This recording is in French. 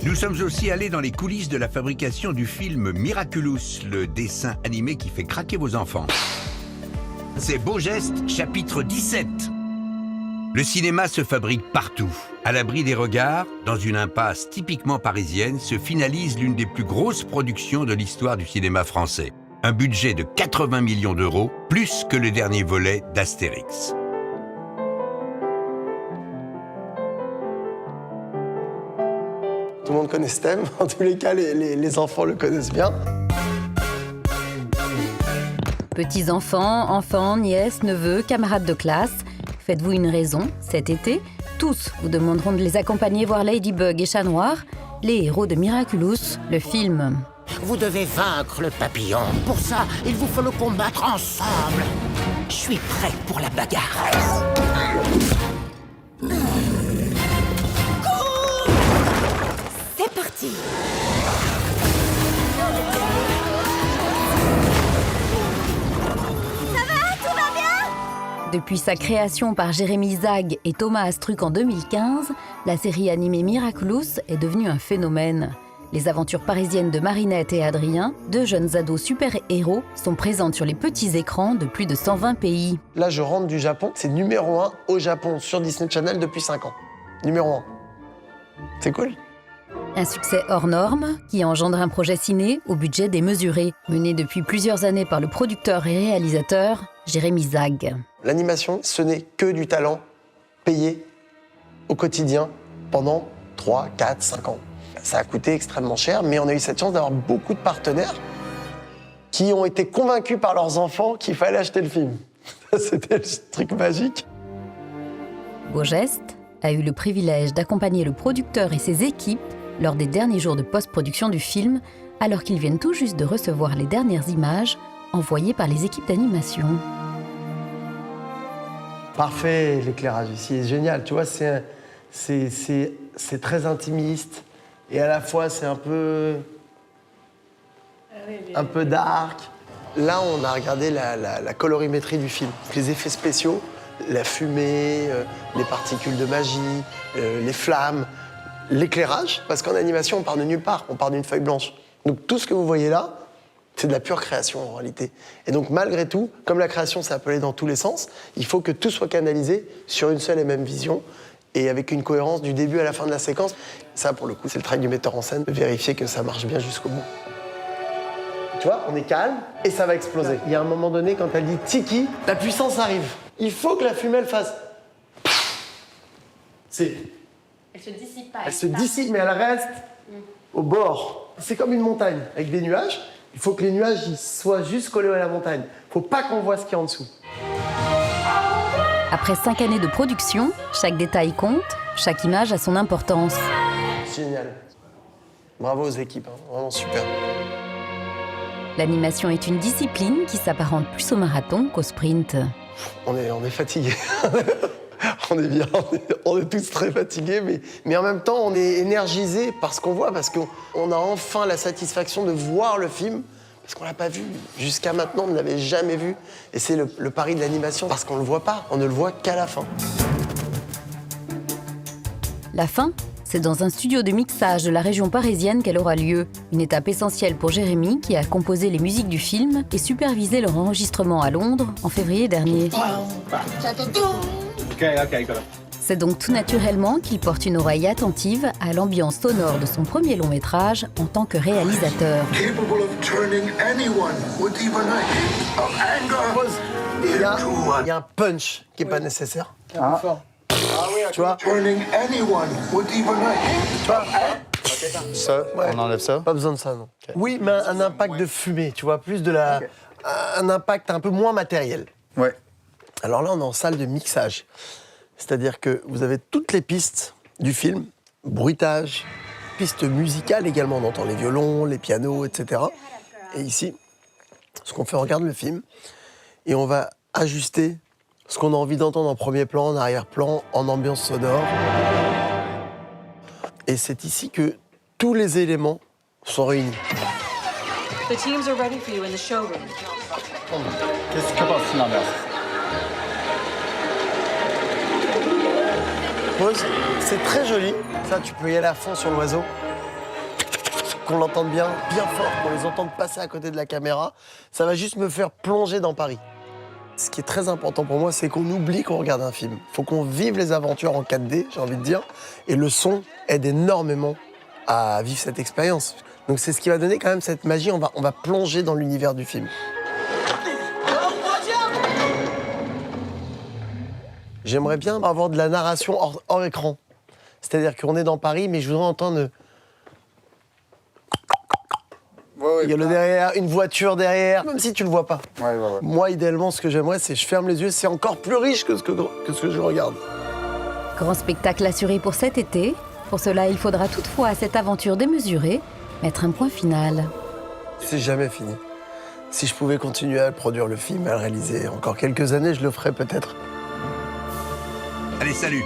Nous sommes aussi allés dans les coulisses de la fabrication du film Miraculous, le dessin animé qui fait craquer vos enfants. C'est Beau Geste, chapitre 17. Le cinéma se fabrique partout. À l'abri des regards, dans une impasse typiquement parisienne, se finalise l'une des plus grosses productions de l'histoire du cinéma français. Un budget de 80 millions d'euros, plus que le dernier volet d'Astérix. Tout le monde connaît ce thème, en tous les cas, les enfants le connaissent bien. Petits-enfants, enfants, nièces, neveux, camarades de classe, faites-vous une raison, cet été, tous vous demanderont de les accompagner voir Ladybug et Chat Noir, les héros de Miraculous, le film. Vous devez vaincre le papillon. Pour ça, il vous faut le combattre ensemble. Je suis prêt pour la bagarre. C'est parti. Depuis sa création par Jérémy Zag et Thomas Astruc en 2015, la série animée Miraculous est devenue un phénomène. Les aventures parisiennes de Marinette et Adrien, deux jeunes ados super-héros, sont présentes sur les petits écrans de plus de 120 pays. Là, je rentre du Japon, c'est numéro 1 au Japon sur Disney Channel depuis 5 ans. Numéro 1. C'est cool. Un succès hors norme qui engendre un projet ciné au budget démesuré, mené depuis plusieurs années par le producteur et réalisateur Jérémy Zag. L'animation, ce n'est que du talent payé au quotidien pendant 3, 4, 5 ans. Ça a coûté extrêmement cher, mais on a eu cette chance d'avoir beaucoup de partenaires qui ont été convaincus par leurs enfants qu'il fallait acheter le film. C'était le truc magique. Beau Geste a eu le privilège d'accompagner le producteur et ses équipes lors des derniers jours de post-production du film, alors qu'ils viennent tout juste de recevoir les dernières images envoyées par les équipes d'animation. Parfait, l'éclairage ici est génial. Tu vois, c'est très intimiste et à la fois c'est un peu dark. Là, on a regardé la colorimétrie du film, les effets spéciaux, la fumée, les particules de magie, les flammes, l'éclairage, parce qu'en animation, on part de nulle part, on part d'une feuille blanche. Donc tout ce que vous voyez là, c'est de la pure création en réalité. Et donc malgré tout, comme la création s'est appelée dans tous les sens, il faut que tout soit canalisé sur une seule et même vision et avec une cohérence du début à la fin de la séquence. Ça, pour le coup, c'est le travail du metteur en scène de vérifier que ça marche bien jusqu'au bout. Tu vois, on est calme et ça va exploser. Il y a un moment donné, quand elle dit tiki, la puissance arrive. Il faut que la fumée, elle fasse... Elle se dissipe pas. Elle se dissipe, mais elle reste au bord. C'est comme une montagne avec des nuages. Il faut que les nuages ils soient juste collés à la montagne. Il ne faut pas qu'on voit ce qu'il y a en dessous. Après 5 années de production, chaque détail compte, chaque image a son importance. Génial. Bravo aux équipes, hein. Vraiment super. L'animation est une discipline qui s'apparente plus au marathon qu'au sprint. On est fatigués. On est bien, on est tous très fatigués, mais en même temps, on est énergisés par ce qu'on voit, parce qu'on a enfin la satisfaction de voir le film, parce qu'on ne l'a pas vu. Jusqu'à maintenant, on ne l'avait jamais vu. Et c'est le pari de l'animation, parce qu'on ne le voit pas, on ne le voit qu'à la fin. La fin, c'est dans un studio de mixage de la région parisienne qu'elle aura lieu. Une étape essentielle pour Jérémy, qui a composé les musiques du film et supervisé leur enregistrement à Londres en février dernier. C'est donc tout naturellement qu'il porte une oreille attentive à l'ambiance sonore de son premier long métrage en tant que réalisateur. Il y a un punch qui n'est pas nécessaire. Tu vois? Ça, on enlève ça? Pas besoin de ça, non. Okay. Oui, mais un impact de fumée, tu vois, plus de la... Un impact un peu moins matériel. Ouais. Alors là, on est en salle de mixage. C'est-à-dire que vous avez toutes les pistes du film, bruitage, pistes musicales également, on entend les violons, les pianos, etc. Et ici, ce qu'on fait, on regarde le film et on va ajuster ce qu'on a envie d'entendre en premier plan, en arrière-plan, en ambiance sonore. Et c'est ici que tous les éléments sont réunis. The teams are ready for you in the showroom. Qu'est-ce que tu penses de l'ambiance? Pause. C'est très joli. Ça, tu peux y aller à fond sur l'oiseau. qu'on l'entende bien fort, qu'on les entende passer à côté de la caméra. Ça va juste me faire plonger dans Paris. Ce qui est très important pour moi, c'est qu'on oublie qu'on regarde un film. Il faut qu'on vive les aventures en 4D, j'ai envie de dire. Et le son aide énormément à vivre cette expérience. Donc c'est ce qui va donner quand même cette magie. On va plonger dans l'univers du film. J'aimerais bien avoir de la narration hors écran. C'est-à-dire qu'on est dans Paris, mais je voudrais entendre... Il y a le derrière, une voiture derrière, même si tu le vois pas. Moi, idéalement, ce que j'aimerais, c'est que je ferme les yeux, c'est encore plus riche que ce que je regarde. Grand spectacle assuré pour cet été. Pour cela, il faudra toutefois à cette aventure démesurée mettre un point final. C'est jamais fini. Si je pouvais continuer à produire le film, à le réaliser encore quelques années, je le ferais peut-être. Allez, salut.